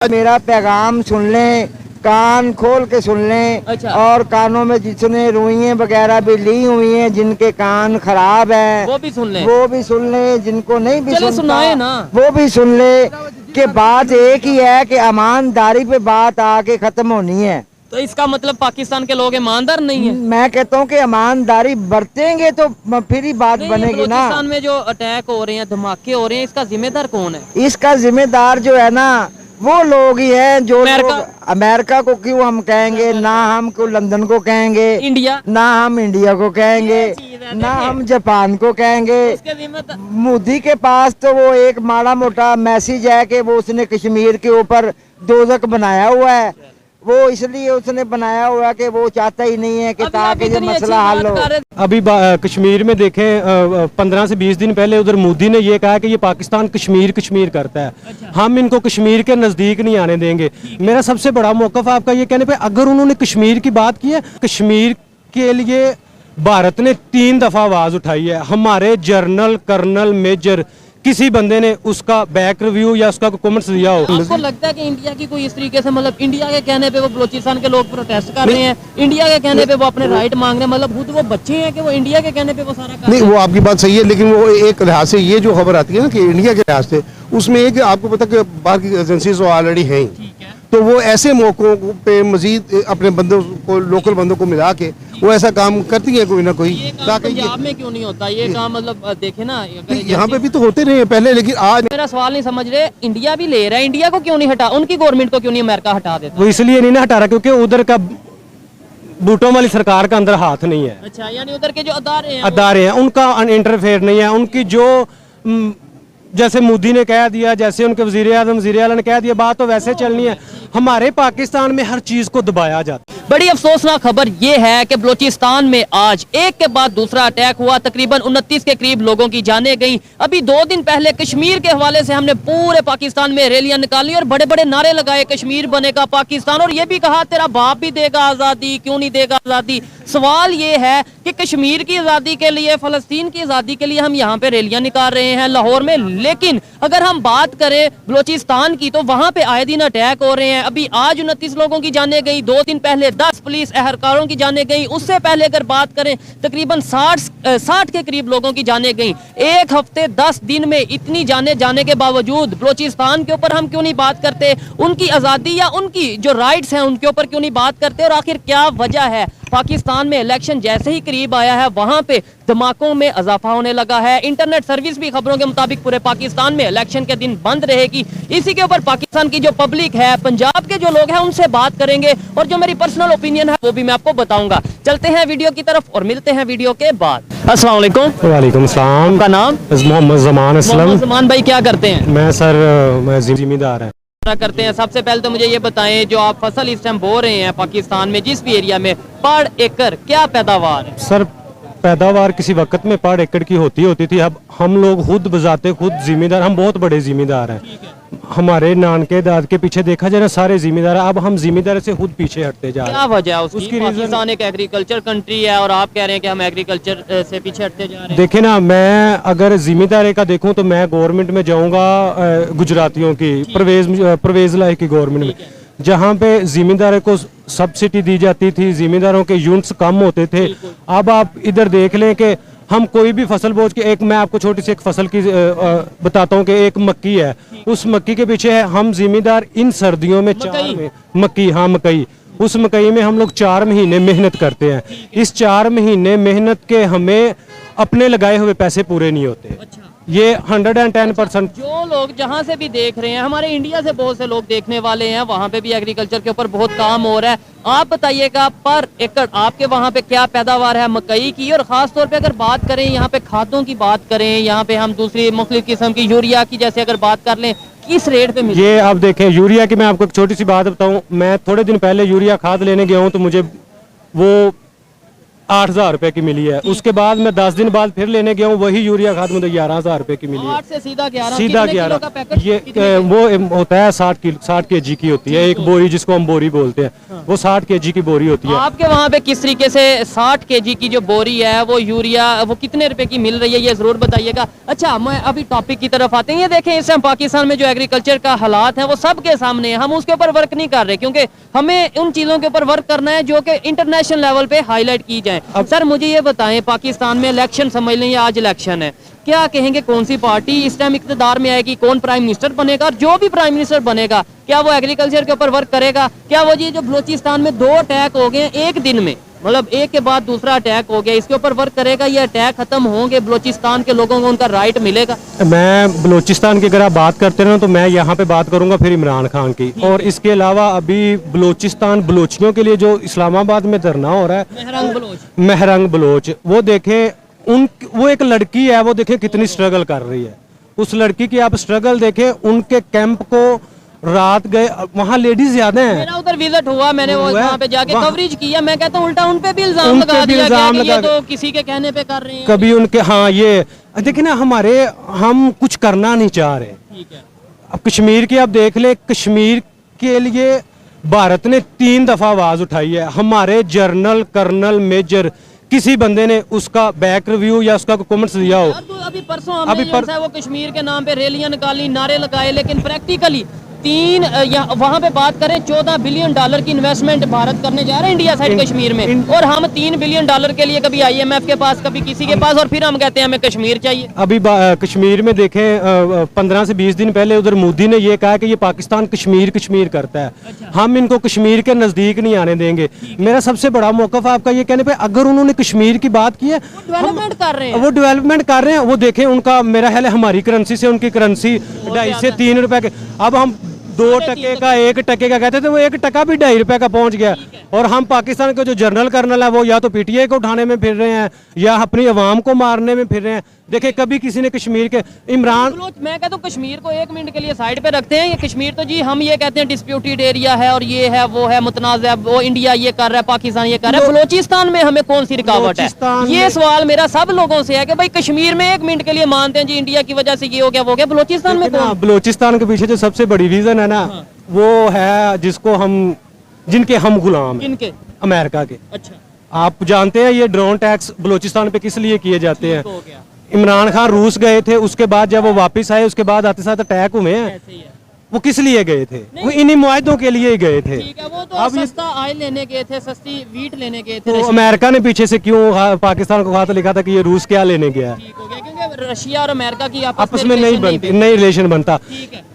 मेरा पैगाम सुन लें, कान खोल के सुन लें। अच्छा। और कानों में जिसने रुइयां वगैरह भी ली हुई हैं, जिनके कान खराब हैं वो भी सुन लें। वो भी सुन लें, जिनको नहीं भी चलो सुनता सुनाए ना। वो भी सुन ले कि बात एक ही है कि ईमानदारी पे बात आके खत्म होनी है। तो इसका मतलब पाकिस्तान के लोग ईमानदार नहीं है? मैं कहता हूँ कि ईमानदारी बरतेंगे तो फिर ही बात नहीं, बनेगी ना। बलूचिस्तान में जो अटैक हो रहे हैं, धमाके हो रहे हैं, इसका जिम्मेदार कौन है? इसका जिम्मेदार जो है ना वो लोग ही हैं जो अमेरिका को क्यों हम कहेंगे, ना हम को लंदन को कहेंगे, इंडिया, ना हम इंडिया को कहेंगे, ना हम जापान को कहेंगे। मोदी के पास तो वो एक माड़ा मोटा मैसेज है कि वो उसने कश्मीर के ऊपर दोजक बनाया हुआ है। वो इसलिए उसने बनाया हुआ कि वो चाहता ही नहीं है कि ताकि ये मसला हल हो। अभी कश्मीर में देखें 15 से 20 दिन पहले उधर मोदी ने ये कहा कि ये पाकिस्तान कश्मीर कश्मीर करता है। अच्छा। हम इनको कश्मीर के नज़दीक नहीं आने देंगे। मेरा सबसे बड़ा मौक़िफ़ आपका ये कहने पे, अगर उन्होंने कश्मीर की बात की है, कश्मीर के लिए भारत ने 3 दफ़ा आवाज़ उठाई है। हमारे जनरल कर्नल मेजर किसी बंदे ने उसका बैक रिव्यू या उसका कमेंट्स दिया हो? आपको लगता है कि इंडिया की कोई इस तरीके से, मतलब इंडिया के कहने पे वो बलूचिस्तान के लोग प्रोटेस्ट कर रहे हैं, इंडिया के कहने पे वो अपने राइट मांग रहे हैं, मतलब खुद वो बच्चे हैं कि वो इंडिया के कहने पे वो सारा कर नहीं, वो आपकी बात सही है, लेकिन वो एक लिहाज से ये जो खबर आती है ना कि इंडिया के लिहाज से, उसमें एक आपको पता कि बाहर की एजेंसीज ऑलरेडी हैं, तो वो ऐसे मौकों पे मजीद अपने बंदों को, लोकल बंदों को मिला के वो ऐसा काम करती है कोई ना कोई। पंजाब में क्यों नहीं होता ये काम? मतलब देखे ना, यहाँ पे भी तो होते रहे पहले, लेकिन आज मेरा सवाल नहीं समझ रहे, इंडिया भी ले रहा है, इंडिया को क्यों नहीं हटा, उनकी गवर्नमेंट को क्यों नहीं अमेरिका हटा देता? वो इसलिए नहीं ना हटा रहा क्योंकि उधर का बूटों वाली सरकार का अंदर हाथ नहीं है। अच्छा, यानी उधर के जो अदारे हैं उनका इंटरफेयर नहीं है। उनकी जो जैसे मोदी ने कह दिया, जैसे उनके वजीर आजम ने कह दिया, बात तो वैसे चलनी है। हमारे पाकिस्तान में हर चीज को दबाया जाता है। बड़ी अफसोसनाक खबर यह है कि बलूचिस्तान में आज एक के बाद दूसरा अटैक हुआ, तकरीबन 29 के करीब लोगों की जानें गई। अभी 2 दिन पहले कश्मीर के हवाले से हमने पूरे पाकिस्तान में रैलियां निकाली और बड़े बड़े नारे लगाए, कश्मीर बनेगा पाकिस्तान, और ये भी कहा तेरा बाप भी देगा आजादी, क्यों नहीं देगा आजादी। सवाल ये है कि कश्मीर की आजादी के लिए, फलस्तीन की आजादी के लिए हम यहाँ पे रैलियां निकाल रहे हैं लाहौर में, लेकिन अगर हम बात करें बलूचिस्तान की तो वहां पे आए दिन अटैक हो रहे हैं। अभी आज 29 लोगों की जानें गई, 2 दिन पहले 10 पुलिस एहलकारों की जानें गई, उससे पहले अगर बात करें तकरीबन 60 के करीब लोगों की जानें गई। एक हफ्ते 10 दिन में इतनी जाने जाने के बावजूद बलूचिस्तान के ऊपर हम क्यों नहीं बात करते, उनकी आजादी या उनकी जो राइट्स हैं उनके ऊपर क्यों नहीं बात करते, और आखिर क्या वजह है? पाकिस्तान में इलेक्शन जैसे ही करीब आया है वहां पे धमाकों में इजाफा होने लगा है। इंटरनेट सर्विस भी खबरों के मुताबिक पूरे पाकिस्तान में इलेक्शन के दिन बंद रहेगी। इसी के ऊपर पाकिस्तान की जो पब्लिक है, पंजाब के जो लोग हैं, उनसे बात करेंगे और जो मेरी पर्सनल ओपिनियन है वो भी मैं आपको बताऊंगा। चलते हैं वीडियो की तरफ और मिलते हैं वीडियो के बाद। अस्सलाम वालेकुम। वालेकुम सलाम। आपका नाम? मोहम्मद जमान असलम। जमान भाई क्या करते हैं? मैं जिम्मेदार है करते हैं। सबसे पहले तो मुझे ये बताएं, जो आप फसल इस टाइम बो रहे हैं पाकिस्तान में, जिस भी एरिया में, पर एकड़ क्या पैदावार है? सर, पैदावार किसी वक्त में पर एकड़ की होती थी। अब हम लोग खुद बजाते खुद जिम्मेदार, हम बहुत बड़े जिम्मेदार हैं। हमारे नान के दाद के पीछे देखा जाए ना सारे जिम्मेदार है। अब हम जिम्मेदार से खुद पीछे हटते जा रहे हैं। क्या वजह है उसकी? पाकिस्तान एक एग्रीकल्चर कंट्री है और आप कह रहे हैं कि हम एग्रीकल्चर से पीछे हटते जा रहे हैं। देखे ना, मैं अगर जिम्मेदारी का देखूं तो मैं गवर्नमेंट में जाऊंगा, गुजरातियों की परवेज लाई की गवर्नमेंट में, जहाँ पे जिम्मेदारों को सब्सिडी दी जाती थी, जिम्मेदारों के यूनिट्स कम होते थे। अब आप इधर देख लें कि हम कोई भी फसल बोझ के, एक मैं आपको छोटी सी एक फसल की बताता हूँ कि एक मक्की है, उस मक्की के पीछे है हम जिम्मेदार इन सर्दियों में मकई, उस मकई में हम लोग 4 महीने मेहनत करते हैं। इस 4 महीने मेहनत के हमें अपने लगाए हुए पैसे पूरे नहीं होते। ये 110%। जो लोग जहाँ से भी देख रहे हैं, हमारे इंडिया से बहुत से लोग देखने वाले हैं, वहाँ पे भी एग्रीकल्चर के ऊपर बहुत काम हो रहा है। आप बताइएगा पर एकड़ आपके वहाँ पे क्या पैदावार है मकई की, और खास तौर पे अगर बात करें यहाँ पे खादों की बात करें, यहाँ पे हम दूसरी मुख्तलिफ किस्म की यूरिया की जैसे अगर बात कर लें, किस रेट पे मिलती है? ये आप देखें यूरिया की, मैं आपको एक छोटी सी बात बताऊं। मैं थोड़े दिन पहले यूरिया खाद लेने गया हूं तो मुझे वो 8,000 रुपए की मिली है। उसके बाद मैं 10 दिन बाद फिर लेने गया हूँ, वही यूरिया खाद मुझे 11,000 रुपए की मिली है। 8 से सीधा 11। सीधा 11। ये वो होता है 60 kg की होती है एक बोरी, जिसको हम बोरी बोलते हैं। वो 60 kg की बोरी होती है। आपके वहाँ पे किस तरीके से 60 kg की जो बोरी है वो यूरिया वो कितने रुपए की मिल रही है, ये जरूर बताइएगा। अच्छा, मैं अभी टॉपिक की तरफ आते हैं। ये देखें, इस टाइम पाकिस्तान में जो एग्रीकल्चर का हालात है वो सबके सामने है। हम उसके ऊपर वर्क नहीं कर रहे, क्योंकि हमें उन चीजों के ऊपर वर्क करना है जो कि इंटरनेशनल लेवल पे हाईलाइट की जाए। सर मुझे ये बताएं, पाकिस्तान में इलेक्शन समझ लें, आज इलेक्शन है, क्या कहेंगे कौन सी पार्टी इस टाइम इक़्तिदार में आएगी, कौन प्राइम मिनिस्टर बनेगा, और जो भी प्राइम मिनिस्टर बनेगा क्या वो एग्रीकल्चर के ऊपर वर्क करेगा? क्या वो ये जो बलूचिस्तान में 2 अटैक हो गए एक दिन में, मतलब एक के बाद दूसरा अटैक हो गया, इसके ऊपर वर्क करेगा? ये अटैक खत्म होंगे, बलूचिस्तान के लोगों को उनका राइट मिलेगा? मैं बलूचिस्तान की अगर आप बात करते रहे तो मैं यहाँ पे बात करूंगा फिर इमरान खान की। और इसके अलावा अभी बलूचिस्तान बलोचियों के लिए जो इस्लामाबाद में धरना हो रहा है, महरंग बलोच, वो देखें वो एक लड़की है, वो देखें कितनी स्ट्रगल कर रही है। उस लड़की की आप स्ट्रगल देखें, उनके कैंप को रात गए, वहाँ लेडीज ज्यादा हैं। मेरा उधर विजिट हुआ, मैंने वो वहाँ पे जाके कवरेज किया। मैं कहता हूँ उल्टा उन पे भी इल्जाम लगा दिया गया कि ये तो किसी के कहने पे कर रहे हैं। कभी उनके, हाँ ये देखिए ना, हम कुछ करना नहीं चाह रहे। ठीक है। अब कश्मीर की आप देख ले, कश्मीर के लिए भारत ने 3 दफा आवाज उठाई है। हमारे जनरल, कर्नल, मेजर किसी बंदे ने उसका बैक रिव्यू या उसका कमेंट्स दिया हो? अभी परसों हमने वो कश्मीर के नाम पे रैलियां निकाली, नारे लगाए, लेकिन प्रैक्टिकली वहाँ पे बात करें 14 बिलियन डॉलर की इन्वेस्टमेंट भारत करने जा रहा है इंडिया साइड कश्मीर में, और हम 3 बिलियन डॉलर के लिए कभी IMF के पास, कभी किसी के पास, और फिर हम कहते हैं हमें कश्मीर चाहिए। अभी कश्मीर में देखें, 15 से 20 दिन पहले उधर मोदी ने ये कहा कि ये पाकिस्तान कश्मीर करता है। अच्छा। हम इनको कश्मीर के नजदीक नहीं आने देंगे। मेरा सबसे बड़ा मौकफ आपका ये कहने पे, अगर उन्होंने कश्मीर की बात की है, डेवलपमेंट कर रहे हैं, वो डेवलपमेंट कर रहे हैं। वो देखें उनका, मेरा ख्याल है हमारी करेंसी से उनकी करेंसी 2.5 से 3 रुपए के, अब हम 2 टके का 1 टके का कहते थे, वो 1 टका भी 2.5 रुपए का पहुंच गया। और हम पाकिस्तान के जो जनरल कर्नल है वो या तो PTI को उठाने में फिर रहे हैं या अपनी अवाम को मारने में फिर रहे हैं। देखिए कभी किसी ने कश्मीर के इमरान, मैं कहता हूँ कश्मीर को 1 मिनट के लिए साइड पे रखते हैं। ये कश्मीर तो जी हम ये कहते हैं डिस्प्यूटेड एरिया है, और ये है वो है मुतनाज़, वो इंडिया ये कर रहा है, पाकिस्तान ये कर रहा है। बलूचिस्तान में हमें कौन सी रुकावट है? ये सवाल मेरा सब लोगों से है कि भाई कश्मीर में 1 मिनट के लिए मानते हैं जी इंडिया की वजह से ये हो गया वो हो गया, बलूचिस्तान में कौन? बलूचिस्तान के पीछे जो सबसे बड़ी रीजन है ना, वो है जिनके हम गुलाम हैं, अमेरिका के। अच्छा, आप जानते हैं ये ड्रोन टैक्स बलूचिस्तान पे किस लिए किए जाते हैं? इमरान खान रूस गए थे, उसके बाद जब वो वापस आए उसके बाद आते साथ अटैक हुए हैं। वो किस लिए गए थे? वो इन्हीं मुआहदों के लिए ही गए थे। ठीक है, वो तो अब सस्ता ऑयल लेने गए थे, सस्ती वीट लेने गए थे। तो अमेरिका ने पीछे से क्यों पाकिस्तान को खत लिखा था कि ये रूस क्या लेने गया? ठीक हो गया, क्योंकि रशिया और अमेरिका की आपस में नहीं रिलेशन बनता।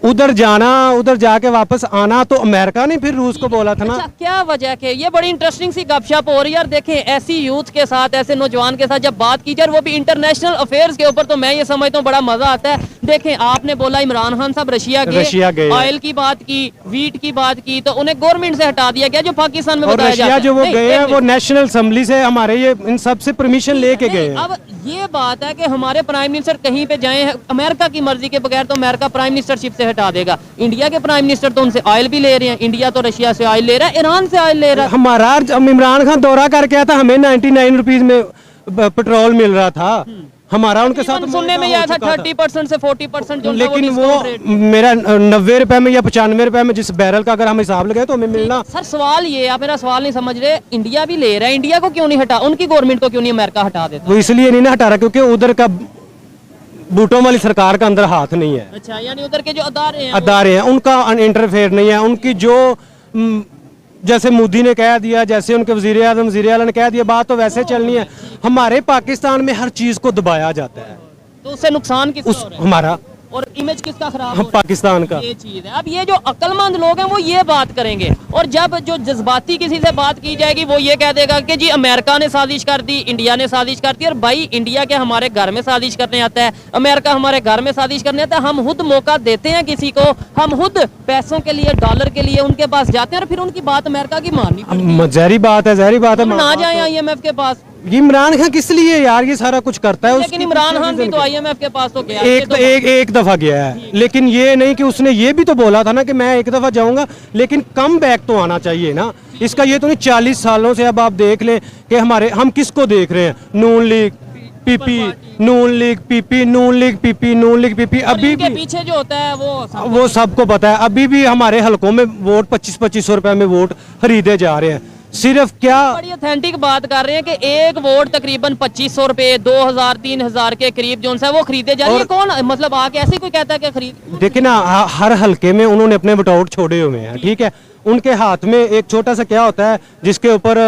उधर जाना, उधर जाके वापस आना, तो अमेरिका ने फिर रूस को बोला था ना। अच्छा, क्या वजह के? ये बड़ी इंटरेस्टिंग सी गपशप हो रही है यार। देखें, ऐसी यूथ के साथ, ऐसे नौजवान के साथ जब बात की जाए, वो भी इंटरनेशनल अफेयर्स के ऊपर, तो मैं ये समझता हूँ बड़ा मजा आता है। देखें, आपने बोला इमरान खान साहब रशिया गए, ऑयल की बात की, वीट की बात की, तो उन्हें गवर्नमेंट से हटा दिया गया जो पाकिस्तान में बताया जाता है। जो वो गए हैं वो नेशनल असेंबली से हमारे ये इन सब से परमिशन लेके गए हैं। अब ये बात है कि हमारे प्राइम मिनिस्टर कहीं पे जाए अमेरिका की मर्जी के बगैर, तो अमेरिका प्राइम मिनिस्टरशिप से हटा देगा। इंडिया के प्राइम मिनिस्टर तो उनसे ऑयल भी ले रहे हैं, इंडिया तो रशिया से ऑयल ले रहा है, ईरान से ऑयल ले रहा है। हमारा इमरान खान दौरा करके आया था, हमें 99 रुपीज में पेट्रोल मिल रहा था। हमारा उनके साथ सुनने में आया था 30% से 40% जो, लेकिन वो मेरा 90 रुपए में या 95 रुपए में जिस बैरल का अगर हम हिसाब लगाए तो हमें मिलना। सर सवाल ये, आप मेरा सवाल नहीं समझ रहे, इंडिया भी ले रहा है, इंडिया को क्यों नहीं हटा, उनकी गवर्नमेंट को क्यों नहीं अमेरिका हटा देता? वो इसलिए नहीं ना हटा रहा क्योंकि उधर का बूटों वाली सरकार का अंदर हाथ नहीं है। अच्छा, यानी उधर के जो अदारे हैं उनका इंटरफेयर नहीं है। उनकी जो जैसे मोदी ने कह दिया, जैसे उनके वजीर आजम ने कह दिया, बात तो वैसे चलनी है। हमारे पाकिस्तान में हर चीज को दबाया जाता है, तो उससे नुकसान किसका हो रहा है? हमारा, और इमेज किसका खराब हो रहा है? पाकिस्तान का। ये चीज है। अब ये जो अक्लमंद लोग हैं वो ये बात करेंगे, और जब जो जज्बाती किसी से बात की जाएगी वो ये कह देगा कि जी अमेरिका ने साजिश कर दी, इंडिया ने साजिश कर दी। और भाई इंडिया के हमारे घर में साजिश करने आता है, अमेरिका हमारे घर में साजिश करने आता है। हम खुद मौका देते हैं किसी को, हम खुद पैसों के लिए, डॉलर के लिए उनके पास जाते हैं, और फिर उनकी बात अमेरिका की माननी पड़ती है। जहरी बात है, जहरी बात है। ना जाए IMF के पास, ये इमरान खान किस लिए यार ये सारा कुछ करता है? लेकिन इमरान खान भी तो IMF के पास तो गया, एक दफा गया है, लेकिन ये नहीं कि उसने ये भी तो बोला था ना कि मैं एक दफा जाऊंगा, लेकिन कम बैक तो आना चाहिए ना। इसका ये तो नहीं 40 सालों से अब आप देख लें कि हम किसको देख रहे हैं, नून लीग पीपी, नून लीग पीपी, नून लीग पीपी, नून लीग पीपी। अभी भी पीछे जो होता है वो सबको पता है। अभी भी हमारे हलकों में वोट 25-25 रुपए में वोट खरीदे जा रहे हैं। सिर्फ क्या बड़ी ऑथेंटिक बात कर रहे हैं कि एक वोट तकरीबन 2500 रुपए, 2000-3000 के करीब जो है वो खरीदे जा रहे हैं। कौन मतलब आके ऐसे कोई कहता है कि खरीद? देखिए ना, हर हल्के में उन्होंने अपने वोट छोड़े हुए हैं, ठीक है। उनके हाथ में एक छोटा सा क्या होता है जिसके ऊपर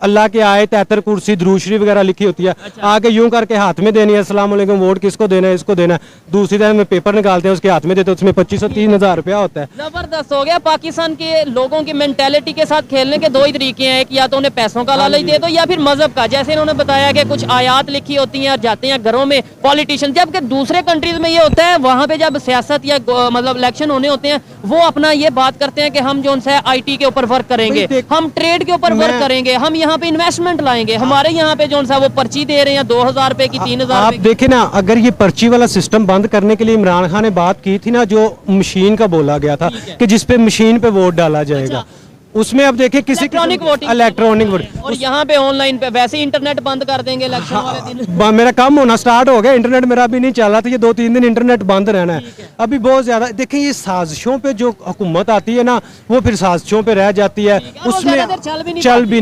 अल्लाह के आए, तैतर कुर्सी, दुरूद शरीफ वगैरह लिखी होती है। आगे यूं करके हाथ में देनी है, अस्सलाम वालेकुम, वोट किसको देना है, इसको देना है। दूसरी तरफ में पेपर निकालते हैं, उसके हाथ में देते हैं, उसमें 2500-3000 रुपया होता है। जबरदस्त हो गया। पाकिस्तान के लोगों की मेंटेलिटी के साथ खेलने के दो ही तरीके हैं, एक या तो उन्हें पैसों का लालच दे दो या फिर मजहब का। जैसे इन्होंने बताया कि कुछ आयात लिखी होती हैं और जाते हैं घरों में पॉलिटिशियन, जबकि दूसरे कंट्रीज में ये होता है, वहां पे जब सियासत या मतलब इलेक्शन होने होते हैं, वो अपना ये बात करते हैं कि हम जो है IT के ऊपर वर्क करेंगे, हम ट्रेड के ऊपर वर्क करेंगे, हम यहाँ पे इन्वेस्टमेंट लाएंगे। हमारे यहाँ पे जो है वो पर्ची दे रहे हैं 2000 रुपए की, 3000। आप देखें ना, अगर ये पर्ची वाला सिस्टम बंद करने के लिए इमरान खान ने बात की थी ना, जो मशीन का बोला गया था कि जिसपे मशीन पे वोट डाला जाएगा, उसमें अब देखिए किसी इलेक्ट्रॉनिक वोटिंग, और यहाँ पे ऑनलाइन पे वैसे ही इंटरनेट बंद कर देंगे इलेक्शन वाले दिन। मेरा काम होना स्टार्ट हो गया, इंटरनेट मेरा अभी नहीं चल रहा था, ये 2-3 दिन इंटरनेट बंद रहना है अभी बहुत ज्यादा। देखिए ये साजिशों पे जो हुकूमत आती है ना, वो फिर साजिशों पे रह जाती है, उसमें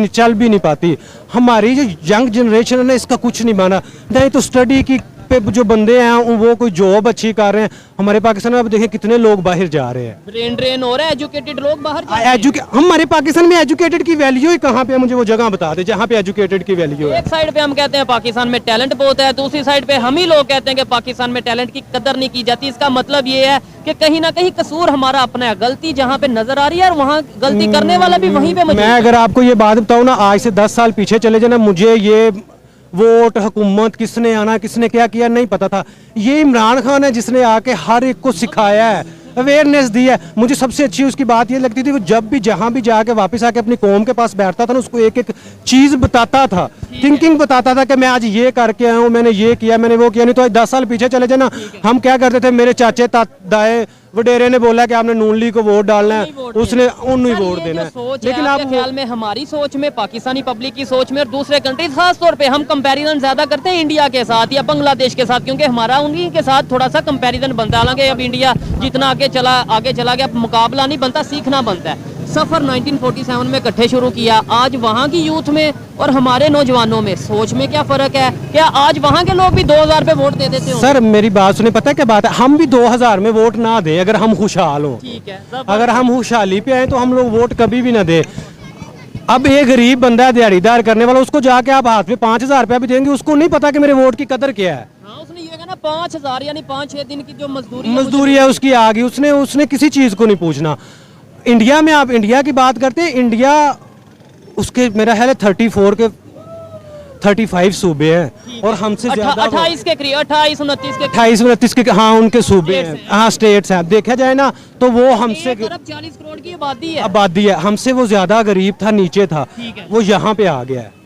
चल भी नहीं पाती। हमारी जो यंग जनरेशन है ना, इसका कुछ नहीं माना, नहीं तो स्टडी की पे जो बंदे हैं वो कोई जॉब अच्छी कर रहे हैं। हमारे पाकिस्तान में अब देखिए कितने लोग बाहर जा रहे हैं, ब्रेन ड्रेन हो रहा है, एजुकेटेड लोग बाहर जा रहे हैं। हमारे पाकिस्तान में एजुकेटेड की वैल्यू ही कहाँ पे है? मुझे वो जगह बता दे जहाँ पे एजुकेटेड की वैल्यू है। एक साइड पे हम कहते हैं पाकिस्तान में टैलेंट बहुत है, दूसरी साइड पे हम ही लोग कहते हैं कि पाकिस्तान में टैलेंट की कदर नहीं की जाती। इसका मतलब ये है कि कहीं ना कहीं कसूर हमारा अपना है, गलती जहाँ पे नजर आ रही है और वहाँ गलती करने वाला भी वहीं पे मौजूद है। मैं अगर आपको ये बात बताऊँ ना, आज से 10 साल पीछे चले जाना, मुझे ये वोट, हुकूमत, किसने आना, किसने क्या किया नहीं पता था। ये इमरान खान है जिसने आके हर एक को सिखाया है, अवेयरनेस दी है। मुझे सबसे अच्छी उसकी बात ये लगती थी, वो जब भी जहाँ भी जाके वापस आके अपनी कौम के पास बैठता था ना, उसको एक एक चीज बताता था, थिंकिंग बताता था कि मैं आज ये करके आया हूँ, मैंने ये किया, मैंने वो किया। नहीं तो आज 10 साल पीछे चले जाना, हम क्या करते थे, मेरे चाचे दाए वडेरे ने बोला कि आपने नून लीग को वोट डालना है, उसने उन्हें वोट देना है। लेकिन आप ख्याल में, हमारी सोच में, पाकिस्तानी पब्लिक की सोच में और दूसरे कंट्रीज, खास तौर पे हम कंपैरिजन ज्यादा करते हैं इंडिया के साथ या बांग्लादेश के साथ, क्योंकि हमारा उन्हीं के साथ थोड़ा सा कंपैरिजन बनता है। हालांकि अब इंडिया जितना आगे चला गया, मुकाबला नहीं बनता, सीखना बनता है। सफर 1947 में इकट्ठे शुरू किया, आज वहाँ की यूथ में और हमारे नौजवानों में सोच में क्या फर्क है? क्या आज वहाँ के लोग भी 2000 पे वोट दे देते हो? सर मेरी बात सुने, पता है क्या बात है, हम भी 2000 में वोट ना दें अगर हम खुशहाल हो। ठीक है, अगर हम खुशहाली पे आए तो हम लोग वोट कभी भी ना दे। अब एक गरीब बंदा है, दिहाड़ीदार करने वाला, उसको जाके आप हाथ में 5000 रुपया भी देंगे, उसको नहीं पता कि मेरे वोट की कदर क्या है। हाँ, उसने ये कहा ना 5000 यानी 5-6 दिन की जो मजदूरी है उसकी आ गई, उसने किसी चीज को नहीं पूछना। इंडिया में आप इंडिया की बात करते हैं, इंडिया उसके मेरा ख्याल है 35 सूबे हैं और हमसे ज्यादा 28 के करीब, 28-29 के हाँ उनके सूबे हैं, हाँ स्टेट्स हैं। देखा जाए ना तो वो हमसे 40 करोड़ की आबादी है, हमसे वो ज्यादा गरीब था, नीचे था, वो यहाँ पे आ गया है।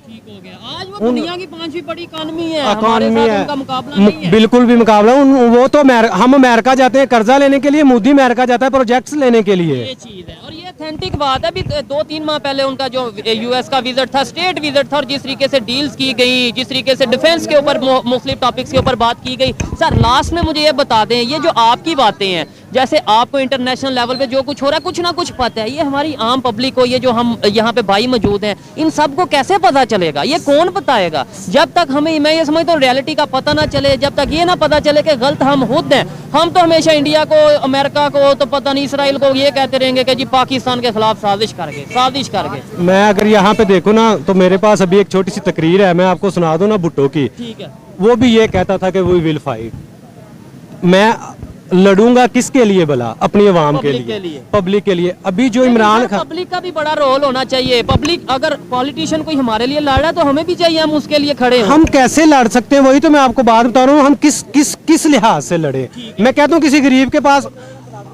आज वो दुनिया की 5वीं बड़ी इकॉनमी है, इकॉनमी है, उनका मुकाबला नहीं है। बिल्कुल भी मुकाबला। वो तो हम अमेरिका जाते हैं कर्जा लेने के लिए, मोदी अमेरिका जाता है प्रोजेक्ट्स लेने के लिए। ये चीज है और ये ऑथेंटिक बात है। अभी 2-3 माह पहले उनका जो US का विजिट था, स्टेट विजिट था, और जिस तरीके से डील्स की गई, जिस तरीके से डिफेंस के ऊपर मुख्तलिफ टॉपिक्स के ऊपर बात की गई। सर लास्ट में मुझे ये बता दें, ये जो आपकी बातें हैं, जैसे आपको इंटरनेशनल लेवल पे जो कुछ हो रहा है कुछ ना कुछ पता है, ये हमारी आम पब्लिक को, ये जो हम यहाँ पे भाई मौजूद हैं, इन सब को कैसे पता चलेगा? ये कौन बताएगा? जब तक हमें, मैं ये समझता हूँ, रियलिटी का पता ना चले, जब तक ये ना पता चले कि गलत हम खुद हैं। हम तो हमेशा इंडिया को, अमेरिका को, तो पता नहीं इसराइल को ये कहते रहेंगे कि जी पाकिस्तान के खिलाफ साजिश कर गए। मैं अगर यहाँ पे देखूँ ना तो मेरे पास अभी एक छोटी सी तकरीर है, मैं आपको सुना दूँ ना भुट्टो की। ठीक है। वो भी ये कहता था कि वी विल फाइट, मैं लड़ूंगा किसके लिए भला? अपनी आवाम के लिए, पब्लिक के लिए। अभी जो इमरान खान, पब्लिक का भी बड़ा रोल होना चाहिए। पब्लिक, अगर पॉलिटिशियन कोई हमारे लिए लड़ रहा है तो हमें भी चाहिए हम उसके लिए खड़े हों। हम कैसे लड़ सकते हैं? वही तो मैं आपको बात बता रहा हूँ, हम किस लिहाज से लड़े। मैं कहता हूँ किसी गरीब के पास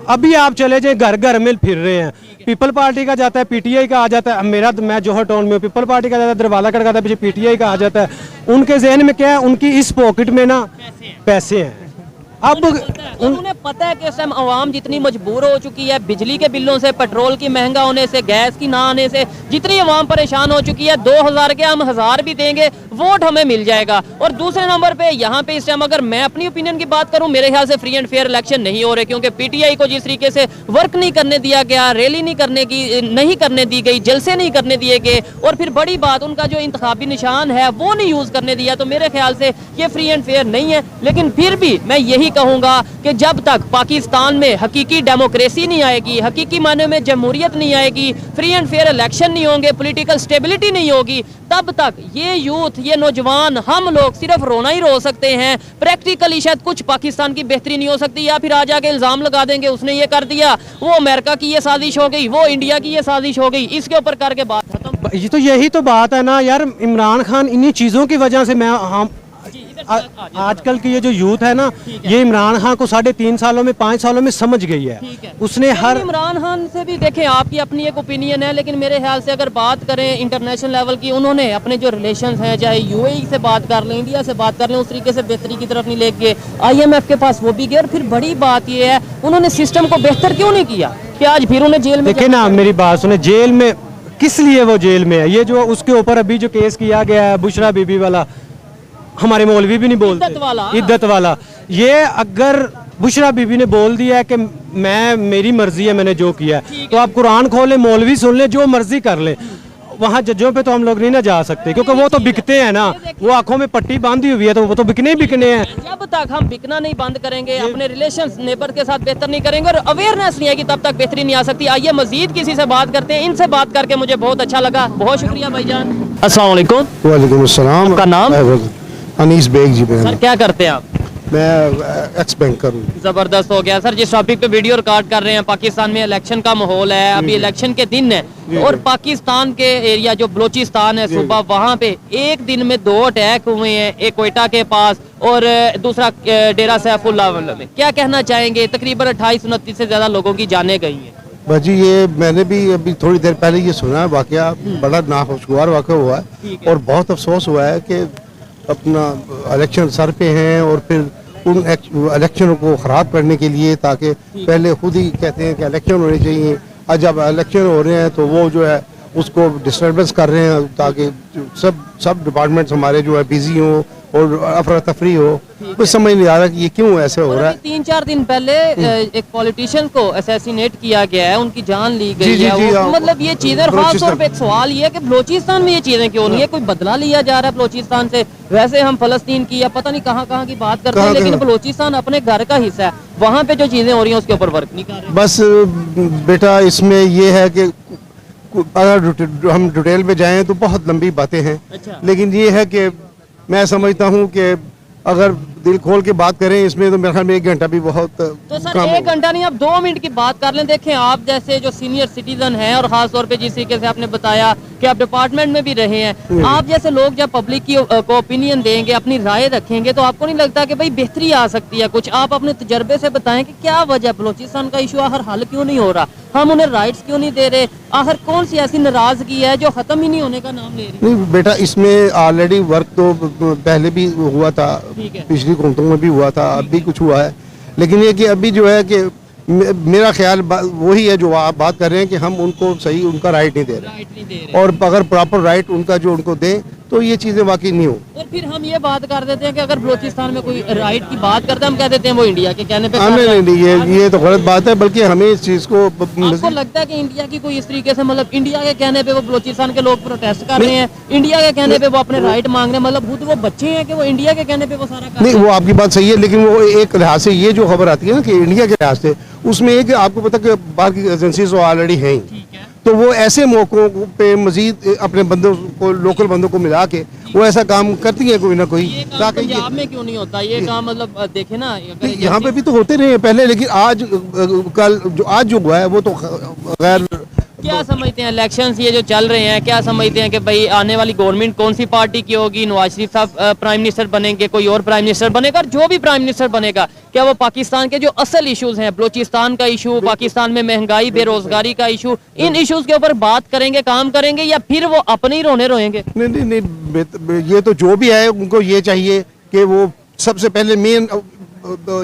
अभी आप चले जाए, घर घर में फिर रहे हैं। पीपल पार्टी का जाता है, पीटीआई का आ जाता है। मैं जौहर टाउन में हूँ, पीपल पार्टी का जाता है, दरवाला कड़काता है, पीछे पीटीआई का आ जाता है। उनके जहन में क्या है, उनकी इस पॉकेट में ना पैसे हैं। अब उन्हें पता है कि इस टाइम आवाम जितनी मजबूर हो चुकी है, बिजली के बिलों से, पेट्रोल की महंगा होने से, गैस की ना आने से जितनी आवाम परेशान हो चुकी है, 2000 के हम 1000 भी देंगे, वोट हमें मिल जाएगा। और दूसरे नंबर पे यहाँ पे इस टाइम अगर मैं अपनी ओपिनियन की बात करूँ, मेरे ख्याल से फ्री एंड फेयर इलेक्शन नहीं हो रहे, क्योंकि पीटीआई को जिस तरीके से वर्क नहीं करने दिया गया, रैली नहीं करने दी गई, जलसे नहीं करने दिए गए, और फिर बड़ी बात उनका जो इंतखाबी निशान है वो नहीं यूज करने दिया, तो मेरे ख्याल से ये फ्री एंड फेयर नहीं है। लेकिन फिर भी मैं यही कहूंगा कि जब तक पाकिस्तान में हकीकी डेमोक्रेसी नहीं आएगी, हकीकी मायने में जमहूरियत नहीं आएगी, फ्री एंड फेयर इलेक्शन नहीं होंगे, पॉलिटिकल स्टेबिलिटी नहीं होगी, तब तक ये यूथ, ये नौजवान, हम लोग सिर्फ रोना ही रो सकते हैं। प्रैक्टिकली शायद कुछ पाकिस्तान की बेहतरी नहीं हो सकती, या फिर आज आके इल्जाम लगा देंगे उसने ये कर दिया, वो अमेरिका की ये साजिश हो गई, वो इंडिया की ये साजिश हो गई, इसके ऊपर करके बात खत्म। ये तो यही तो बात है ना यार, इमरान खान इन्हीं चीज़ों की वजह से हम आजकल की ये जो यूथ है ना, ये इमरान खान को 3.5 सालों में 5 सालों में समझ गई है। उसने हर इमरान खान से भी देखें, आपकी अपनी एक ओपिनियन है, लेकिन मेरे ख्याल से अगर बात करें इंटरनेशनल लेवल की, उन्होंने अपने जो रिलेशंस हैं, चाहे यूएई से बात कर लें, इंडिया से बात कर लें, उस तरीके से बेहतरी की तरफ नहीं ले गए। IMF के पास वो भी गए, और फिर बड़ी बात ये है उन्होंने सिस्टम को बेहतर क्यों नहीं किया कि आज फिर उन्हें जेल में। देखिए ना, मेरी बात सुने, जेल में किस लिए वो जेल में है? ये जो उसके ऊपर अभी जो केस किया गया है बुशरा बीबी वाला, हमारे मौलवी भी नहीं बोलते, इद्दत वाला। ये अगर बुशरा बीबी ने बोल दिया है कि मेरी मर्जी है, मैंने जो किया है, तो आप कुरान खोलें, मौलवी सुन लें, जो मर्जी कर लें। वहाँ जजों पे तो हम लोग नहीं ना जा सकते, क्योंकि वो तो बिकते हैं ना, वो आंखों में पट्टी बांधी हुई है, तो वो तो बिकने ही बिकने हैं। जब तक हम बिकना नहीं बंद करेंगे, अपने रिलेशंस नेबर के साथ बेहतर नहीं करेंगे, और अवेयरनेस नहीं आएगी, तब तक बेहतरी नहीं आ सकती। आइए मजीद किसी से बात करते हैं। इनसे बात करके मुझे बहुत अच्छा लगा, बहुत शुक्रिया भाईजान। अस्सलाम वालेकुम। वालेकुम अस्सलाम। आपका नाम? अनीस बेग जी। सर क्या करते हैं आप? मैं एक्स बैंकर हूँ। जबरदस्त हो गया सर। जिस टॉपिक पे वीडियो रिकॉर्ड कर रहे हैं, पाकिस्तान में इलेक्शन का माहौल है, अभी इलेक्शन के दिन है, और पाकिस्तान के एरिया जो बलोचिस्तान है सूबा, वहाँ पे एक दिन में 2 अटैक हुए हैं, एक क्वेटा के पास और दूसरा डेरा सैफुल्लाह में। क्या कहना चाहेंगे? तकरीबन 28-29 से ज्यादा लोगों की जाने गई हैं। भाजी ये मैंने भी अभी थोड़ी देर पहले ये सुना है वाकया, बड़ा नाखुशगवार वाकया हुआ है, और बहुत अफसोस हुआ है कि अपना इलेक्शन सर पे हैं, और फिर उन इलेक्शनों को ख़राब करने के लिए, ताकि पहले खुद ही कहते हैं कि इलेक्शन होने चाहिए, और जब इलेक्शन हो रहे हैं तो वो जो है उसको डिस्टर्बेंस कर रहे हैं, ताकि सब डिपार्टमेंट्स हमारे जो है बिजी हों और अफरा तफरी हो। कुछ समझ नहीं आ रहा कि ये क्यों ऐसे हो रहा है। 3-4 दिन पहले एक पॉलिटिशियन को असैसिनेट किया गया है, उनकी जान ली गई जी, है। जी, वो, मतलब ये चीजें, खास तौर पे एक सवाल ये है कि बलोचिस्तान में ये चीजें क्यों नहीं है? कोई बदला लिया जा रहा है बलोचिस्तान से? वैसे हम फलस्तीन की या पता नहीं कहाँ की बात करते हैं, लेकिन बलोचिस्तान अपने घर का हिस्सा है, वहाँ पे जो चीजें हो रही है उसके ऊपर वर्क नहीं कर रहे। बस बेटा इसमें ये है कि अगर हम डिटेल में जाएं तो बहुत लंबी बातें हैं। अच्छा। लेकिन ये है कि मैं समझता हूँ कि अगर दिल खोल के बात करें इसमें, तो मेरे ख्याल में 1 घंटा भी बहुत तो सर 1 घंटा नहीं, आप 2 मिनट की बात कर लें। देखें, आप जैसे जो सीनियर सिटीजन हैं, और खास तौर पे जिस तरीके से आपने बताया कि आप डिपार्टमेंट में भी रहे हैं, आप जैसे लोग जब पब्लिक को ओपिनियन देंगे, अपनी राय रखेंगे, तो आपको नहीं लगता कि भाई बेहतरी आ सकती है कुछ? आप अपने तजर्बे से बताएं कि क्या वजह, बलोचिस्तान का इशू आखिर हल क्यों नहीं हो रहा? हम उन्हें राइट्स क्यों नहीं दे रहे? आखिर कौन सी ऐसी नाराजगी है जो खत्म ही नहीं होने का नाम ले रही? नहीं बेटा, इसमें ऑलरेडी वर्क तो पहले भी हुआ था, पिछली हुकूमतों में भी हुआ था, अब भी कुछ हुआ है। लेकिन ये कि अभी जो है कि मेरा ख्याल वही है जो आप बात कर रहे हैं कि हम उनको सही उनका राइट नहीं दे रहे, और अगर प्रॉपर राइट उनका जो उनको दें तो ये चीज़ें वाकई नहीं हो। और फिर हम ये बात कर देते हैं कि अगर बलोचिस्तान में कोई राइट की बात करते हैं, हम कह देते हैं वो इंडिया के कहने पे। नहीं, ये तो गलत बात है, बल्कि हमें इस चीज़ को, आपको लगता है कि इंडिया की कोई इस तरीके से, मतलब इंडिया के कहने पे वो बलोचिस्तान के लोग प्रोटेस्ट कर रहे हैं, इंडिया के कहने पे वो अपने राइट मांग रहे हैं, मतलब खुद वो बच्चे हैं कि वो इंडिया के कहने पे वो सारा कर? नहीं, वो आपकी बात सही है, लेकिन वो एक लिहाज से ये जो खबर आती है ना कि इंडिया के लिहाज से, उसमें एक आपको पता कि बाहर की एजेंसीज ऑलरेडी हैं, तो वो ऐसे मौकों पे मजीद अपने बंदों को, लोकल बंदों को मिला के वो ऐसा काम करती है कोई ना कोई। ताकि पंजाब में क्यों नहीं होता ये काम? मतलब देखे ना, यहाँ पे भी तो होते रहे हैं पहले, लेकिन आज जो हुआ है वो तो गैर क्या समझते हैं इलेक्शंस ये जो चल रहे हैं, क्या समझते हैं कि भाई आने वाली गवर्नमेंट कौन सी पार्टी की होगी? नवाज शरीफ साहब प्राइम मिनिस्टर बनेंगे, कोई और प्राइम मिनिस्टर बनेगा? और जो भी प्राइम मिनिस्टर बनेगा क्या वो पाकिस्तान के जो असल इश्यूज हैं, बलूचिस्तान का इशू, पाकिस्तान में महंगाई बेरोजगारी का इशू, इन इश्यूज के ऊपर बात करेंगे, काम करेंगे, या फिर वो अपने ही रोने रोएंगे? नहीं, ये तो जो भी है उनको ये चाहिए कि वो सबसे पहले मेन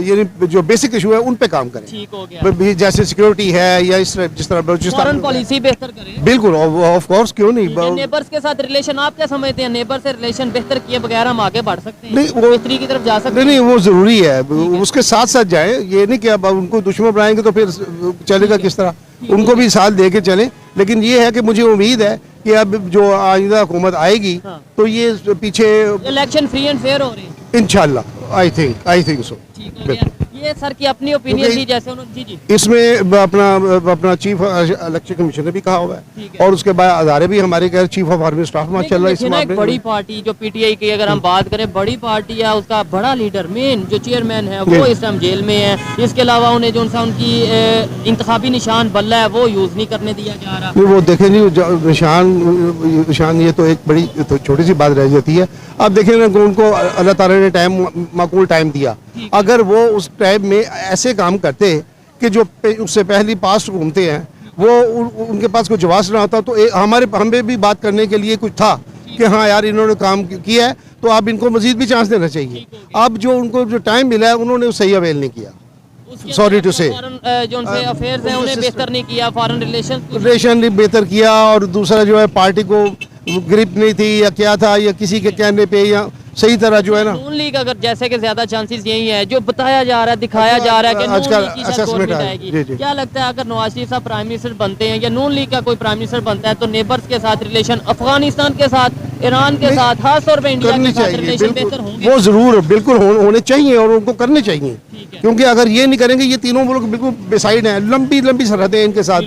ये जो बेसिक इशू है उन पे काम करें। ठीक हो गया। जैसे सिक्योरिटी है या इस जिस तरह बलूचिस्तान फॉरेन पॉलिसी बेहतर करें। बिल्कुल, ऑफ कोर्स, क्यों नहीं। नेबर्स के साथ रिलेशन आप क्या समझते हैं? नेबर से रिलेशन बेहतर किए बगैर हम आगे बढ़ सकते हैं? नहीं, वो बेहतरी की तरफ जा सकते हैं? नहीं, वो जरूरी है, उसके साथ साथ जाए। ये नहीं कि अब उनको दुश्मन बनाएंगे तो फिर चलेगा किस तरह, उनको भी साथ दे के चले। लेकिन ये है कि मुझे उम्मीद है कि अब जो आइंदा हुकूमत आएगी तो ये पीछे इलेक्शन फ्री एंड फेयर हो रही है इंशाल्लाह। I think so. ठीक हो गया। ये सर की अपनी ओपिनियन थी, जैसे उन्होंने जी जी इसमें अपना चीफ इलेक्शन कमिश्नर ने भी कहा हुआ है, और उसके बाद अदारे भी हमारे कह चीफ ऑफ आर्मी स्टाफ में चल रहा है इस मामले एक में। बड़ी पार्टी जो पीटीआई की अगर हम बात करें, बड़ी पार्टी है, उसका बड़ा लीडर मेन जो चेयरमैन है वो इस टाइम जेल में है। इसके अलावा उन्हें जो उनकी इंतखाबी निशान बल्ला है वो यूज नहीं करने दिया जा रहा। नहीं, वो देखें जी, निशान ये तो एक बड़ी तो छोटी सी बात रह जाती है। अब देखें ना, उनको अल्लाह ताला ने माकूल टाइम दिया। अगर वो उस टाइम में ऐसे काम करते कि जो उससे पहली पास्ट घूमते हैं वो उनके पास कोई जवाब ना होता तो हमें भी बात करने के लिए कुछ था कि हाँ यार इन्होंने काम किया है तो अब इनको मजीद भी चांस देना चाहिए। अब जो उनको जो टाइम मिला है उन्होंने सही अवेल नहीं किया। सॉरी टू से, जो उनसे अफेयर्स हैं उन्हें बेहतर नहीं किया, फॉरेन रिलेशन नहीं बेहतर किया, और दूसरा जो है पार्टी को ग्रिप नहीं थी या क्या था, या किसी के कहने पे या सही तरह जो है ना। नून लीग अगर जैसे कि ज्यादा चांसेस यही है जो बताया जा रहा है, दिखाया जा रहा है कि नून लीग की शायद गवर्नमेंट आएगी। क्या लगता है अगर नवाज शरीफ साहब प्राइम मिनिस्टर बनते हैं या नून लीग का कोई प्राइम मिनिस्टर बनता है तो नेबर्स के साथ रिलेशन, अफगानिस्तान के साथ, ईरान के साथ, खास तौर पे इंडिया के साथ रिलेशन बेहतर होंगे? वो जरूर बिल्कुल होने चाहिए और उनको करने चाहिए, क्योंकि अगर ये नहीं करेंगे, ये तीनों मुल्क बिल्कुल बेसाइड हैं, लंबी लंबी सरहदें इनके साथ,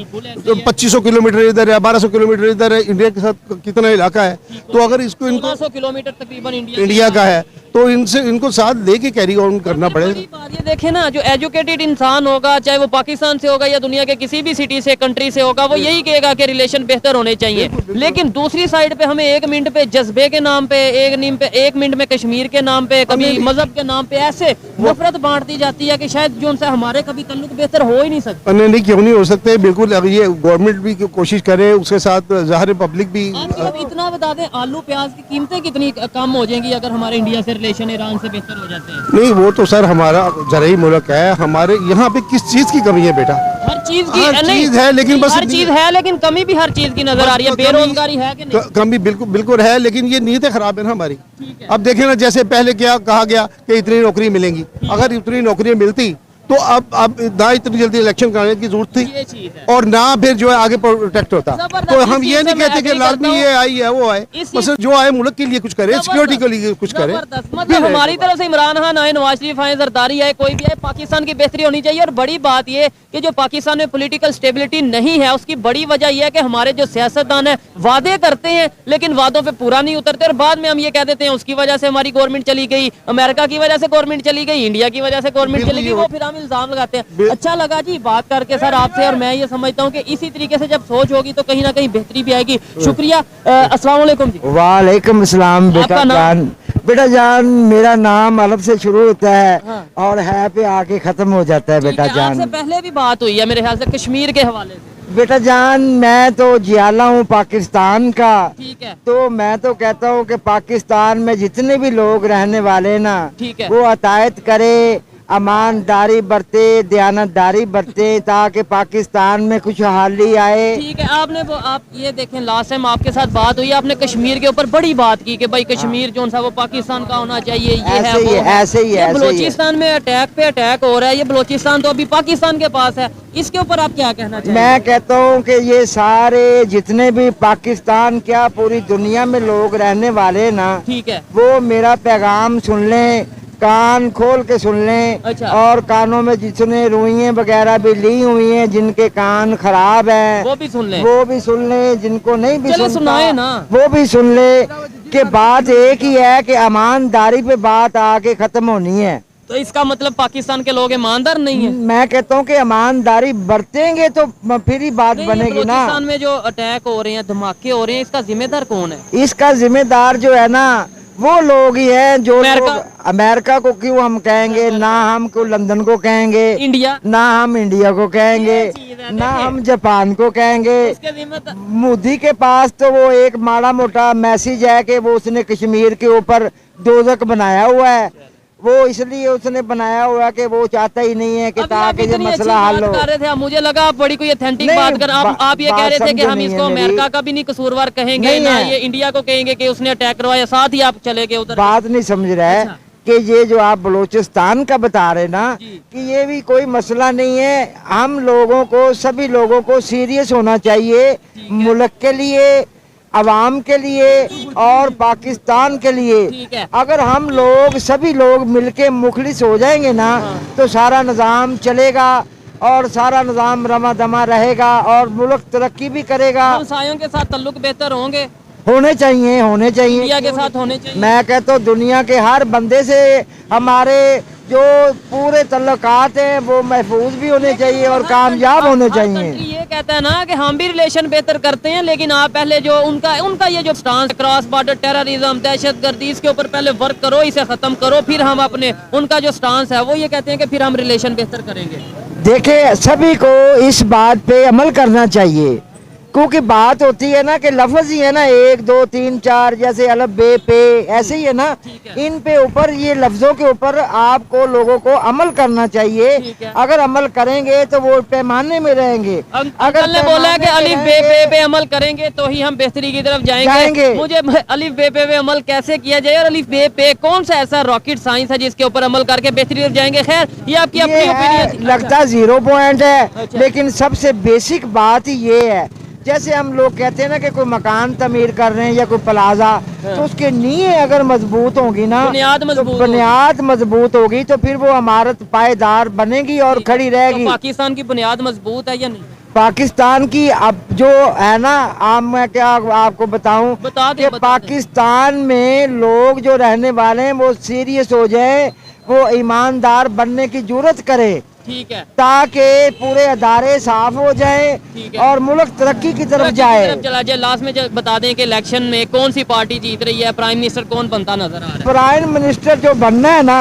2500 किलोमीटर इधर है, 1200 किलोमीटर इधर है, इंडिया के साथ कितना इलाका है, तो अगर इसको 1600 किलोमीटर तकरीबन इंडिया का है तो इनको साथ लेके कैरी ऑन करना पड़ेगा। ये देखें ना, जो एजुकेटेड इंसान होगा, चाहे वो पाकिस्तान से होगा या दुनिया के किसी भी सिटी से, कंट्री से होगा, वो यही कहेगा कि रिलेशन बेहतर होने चाहिए। लेकिन दूसरी साइड पे हमें एक मिनट पे जज्बे के नाम पे, एक मिनट में कश्मीर के नाम पे, कभी मजहब के नाम पे ऐसे नफरत बांट दी जाती है कि शायद जो उनसे हमारे कभी तल्लुक बेहतर हो ही नहीं सकते। नहीं, क्यों नहीं हो सकते, बिल्कुल। अगर ये गवर्नमेंट भी कोशिश करे, उसके साथ ज़ाहिर पब्लिक भी। इतना बता दें, आलू प्याज की कीमतें कितनी कम हो जाएंगी अगर हमारे इंडिया से रिलेशन ईरान से बेहतर हो जाते हैं? नहीं, वो तो सर हमारा ज़राई मुल्क है, हमारे यहाँ पे किस चीज़ की कमी है बेटा? हर चीज की चीज है, लेकिन बस हर चीज है, लेकिन कमी भी हर चीज की नजर आ रही है। बेरोजगारी है कि नहीं? कमी बिल्कुल है, लेकिन ये नीयतें खराब है ना हमारी। अब देखें ना, जैसे पहले क्या कहा गया कि इतनी नौकरी मिलेंगी, अगर इतनी नौकरियां मिलती तो अब ना इतनी जल्दी इलेक्शन कराने की जरूरत थी, और ना फिर जो है आगे प्रोटेक्ट होता। तो हम ये नहीं कहते कि लाजमी ये आई है वो आए, बस जो आए मुल्क के लिए कुछ करे, सिक्योरिटी के लिए कुछ करे। मतलब हमारी तरफ से इमरान खान आए, नवाज शरीफ आए, जरदारी आए, कोई भी आए, पाकिस्तान की बेहतरी होनी चाहिए। और बड़ी बात ये कि जो पाकिस्तान में पॉलिटिकल स्टेबिलिटी नहीं है, उसकी बड़ी वजह यह है कि हमारे जो सियासतदान है वादे करते हैं लेकिन वादों पे पूरा नहीं उतरते, और बाद में हम ये कह देते हैं उसकी वजह से हमारी गवर्नमेंट चली गई, अमेरिका की वजह से गवर्नमेंट चली गई, इंडिया की वजह से गवर्नमेंट चली गई, वो फिर हम इल्जाम लगाते हैं। अच्छा लगा जी बात करके सर आपसे, और मैं ये समझता हूँ कि इसी तरीके से जब सोच होगी तो कहीं ना कहीं बेहतरी भी आएगी। शुक्रिया। अस्सलाम वालेकुम जी। वालेकुम अस्सलाम। बेटा जान मेरा नाम अलग से शुरू होता है और है पे आके खत्म हो जाता है। बेटा जान आपसे पहले भी बात हुई है मेरे ख्याल से कश्मीर के हवाले से। बेटा जान मैं तो जियाला हूँ पाकिस्तान का। ठीक है। तो मैं तो कहता हूँ कि पाकिस्तान में जितने भी लोग रहने वाले ना, ठीक है, वो अतायत करे, ईमानदारी बरते, दयानतदारी बरते, ताकि पाकिस्तान में खुशहाली आए। ठीक है। आपने वो आप ये देखें, लास्ट टाइम आपके साथ बात हुई, आपने कश्मीर के ऊपर बड़ी बात की कि भाई कश्मीर जो सा वो पाकिस्तान का होना चाहिए, ये है वो है। ऐसे ही है। बलूचिस्तान में अटैक पे अटैक हो रहा है, ये बलूचिस्तान तो अभी पाकिस्तान के पास है, इसके ऊपर आप क्या कहना चाहिए? मैं कहता हूँ कि ये सारे जितने भी पाकिस्तान क्या पूरी दुनिया में लोग रहने वाले ना, ठीक है, वो मेरा पैगाम सुन लें, कान खोल के सुन लें। अच्छा। और कानों में जितने रुइयां वगैरह भी ली हुई हैं, जिनके कान खराब हैं, वो भी सुन लें, वो भी सुन लें, जिनको नहीं भी चलो सुनाए ना, वो भी सुन ले कि बात एक ही है कि ईमानदारी पे बात आके खत्म होनी है। तो इसका मतलब पाकिस्तान के लोग ईमानदार नहीं है? मैं कहता हूँ कि ईमानदारी बरतेंगे तो फिर ही बात नहीं, बनेगी ना। बलूचिस्तान में जो अटैक हो रहे हैं, धमाके हो रहे हैं, इसका जिम्मेदार कौन है? इसका जिम्मेदार जो है ना वो लोग ही हैं जो अमेरिका? अमेरिका को क्यों हम कहेंगे, ना हम को लंदन को कहेंगे, इंडिया? ना हम इंडिया को कहेंगे, ना हम जापान को कहेंगे। इसके जिम्मेदार मोदी के पास तो वो एक माड़ा मोटा मैसेज है कि वो उसने कश्मीर के ऊपर दोजक बनाया हुआ है। वो इसलिए उसने बनाया हुआ है कि वो चाहता ही नहीं है कि अभी आप ताकि ये इतनी अच्छी मसला हल बात हो। कर रहे थे, मुझे लगा आप बड़ी कोई ऑथेंटिक नहीं, बात कर, आप ये बात कह रहे थे कि समझो हम नहीं इसको है मेरी। अमेरिका का भी नहीं कसूरवार कहेंगे, नहीं ना है। ये इंडिया को कहेंगे कि उसने अटैक करवाया, साथ ही आप चले गए उधर। बात नहीं समझ रहा है कि ये जो आप बलूचिस्तान का बता रहे ना कि ये भी कोई मसला नहीं है। हम लोगों को, सभी लोगों को सीरियस होना चाहिए मुल्क के लिए, अवाम के लिए और पाकिस्तान के लिए। ठीक है। अगर हम लोग सभी लोग मिलके मुखलिस हो जाएंगे ना तो सारा निज़ाम चलेगा और सारा निज़ाम रमा दमा रहेगा और मुल्क तरक्की भी करेगा। हमसायों के साथ ताल्लुक बेहतर होंगे, होने चाहिए, होने चाहिए। इंडिया के साथ होने चाहिए। मैं कहता हूँ दुनिया के हर बंदे से हमारे जो पूरे तल्लुकात हैं वो महफूज भी होने चाहिए और कामयाब होने हर चाहिए। कंट्री ये कहता है ना कि हम भी रिलेशन बेहतर करते हैं, लेकिन आप पहले जो उनका ये जो स्टांस क्रॉस बॉर्डर टेररिज्म, दहशतगर्दी, इसके ऊपर पहले वर्क करो, इसे खत्म करो, फिर हम अपने, उनका जो स्टांस है वो ये कहते हैं कि फिर हम रिलेशन बेहतर करेंगे। देखे सभी को इस बात पे अमल करना चाहिए, क्योंकि बात होती है ना कि लफ्ज ही है ना 1 2 3 4 जैसे अलफ बे पे ऐसे ही है ना, इन पे ऊपर ये लफ्जों के ऊपर आपको लोगों को अमल करना चाहिए। अगर अमल करेंगे तो वो पैमाने में रहेंगे। अंकल ने बोला है कि अलिफ बे पे अमल करेंगे तो ही हम बेहतरी की तरफ जाएंगे। मुझे अलिफ बे पे अमल कैसे किया जाए और अलिफ बे पे कौन सा ऐसा रॉकेट साइंस है जिसके ऊपर अमल करके बेहतरी तरफ जाएंगे? खैर ये आपकी अपनी ओपिनियन। लगता 0 पॉइंट है, लेकिन सबसे बेसिक बात ही ये है, जैसे हम लोग कहते हैं ना कि कोई मकान तमीर कर रहे हैं या कोई प्लाजा, तो उसके नींव अगर मजबूत होगी ना, बुनियाद मजबूत होगी तो फिर वो इमारत पायदार बनेगी और खड़ी रहेगी। तो पाकिस्तान की बुनियाद मजबूत है या नहीं? पाकिस्तान की अब जो है ना, मैं क्या आपको बताऊं कि पाकिस्तान में लोग जो रहने वाले हैं वो सीरियस हो जाए, वो ईमानदार बनने की जुर्रत करे, ठीक है, ताकि पूरे अदारे साफ हो जाए और मुल्क तरक्की की तरफ जाए। चला जाए। लास्ट में बता दें कि इलेक्शन में कौन सी पार्टी जीत रही है, प्राइम मिनिस्टर कौन बनता नजर आ रहा है? प्राइम मिनिस्टर जो बनना है ना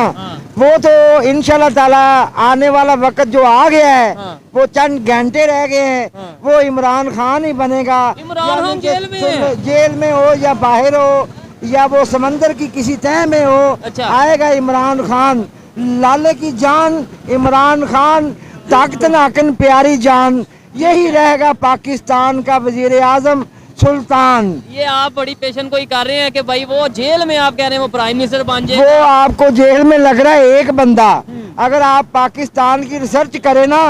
वो तो इंशाल्लाह ताला आने वाला वक्त जो आ गया है, वो चंद घंटे रह गए हैं, वो इमरान खान ही बनेगा। इमरान खान जेल में है? जेल में हो या बाहर हो या वो समंदर की किसी तह में हो, आएगा इमरान खान। लाले की जान इमरान खान, ताकत नाकन प्यारी जान, यही रहेगा पाकिस्तान का वजीर आजम सुल्तान। ये आप बड़ी पेशन कोई कर रहे हैं कि भाई वो जेल में, आप कह रहे हैं वो प्राइम मिनिस्टर बन जाए? वो आपको जेल में लग रहा है एक बंदा। अगर आप पाकिस्तान की रिसर्च करें ना,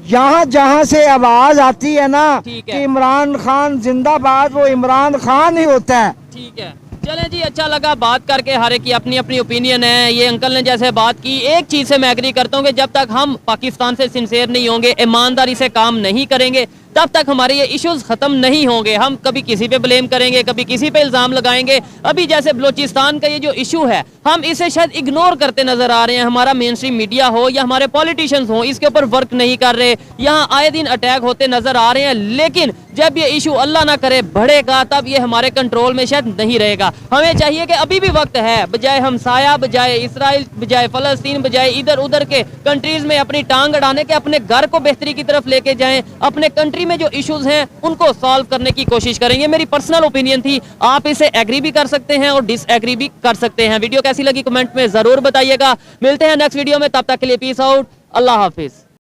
जहाँ जहाँ से आवाज आती है ना कि इमरान खान जिंदाबाद, वो इमरान खान ही होता है। ठीक है, चलें जी, अच्छा लगा बात करके। हर एक की अपनी अपनी ओपिनियन है। ये अंकल ने जैसे बात की, एक चीज़ से मैं एग्री करता हूँ कि जब तक हम पाकिस्तान से सिंसेयर नहीं होंगे, ईमानदारी से काम नहीं करेंगे, तब तक हमारे ये इश्यूज खत्म नहीं होंगे। हम कभी किसी पे ब्लेम करेंगे, कभी किसी पे इल्ज़ाम लगाएंगे। अभी जैसे बलूचिस्तान का ये जो इशू है, हम इसे शायद इग्नोर करते नजर आ रहे हैं। हमारा मेन स्ट्रीम मीडिया हो या हमारे पॉलिटिशियंस हो, इसके ऊपर वर्क नहीं कर रहे। यहाँ आए दिन अटैक होते नजर आ रहे हैं, लेकिन जब ये इशू अल्लाह ना करे बढ़ेगा, तब ये हमारे कंट्रोल में शायद नहीं रहेगा। हमें चाहिए कि अभी भी वक्त है, बजाय हमसाया, बजाय इसराइल, बजाय फलस्तीन, बजाय इधर उधर के कंट्रीज में अपनी टांग अड़ाने के, अपने घर को बेहतरी की तरफ लेके जाएं। अपने कंट्री में जो इश्यूज हैं उनको सॉल्व करने की कोशिश करेंगे। मेरी पर्सनल ओपिनियन थी, आप इसे एग्री भी कर सकते हैं और डिसएग्री भी कर सकते हैं। वीडियो कैसी लगी कमेंट में जरूर बताइएगा। मिलते हैं नेक्स्ट वीडियो में, तब तक के लिए पीस आउट, अल्लाह हाफिज।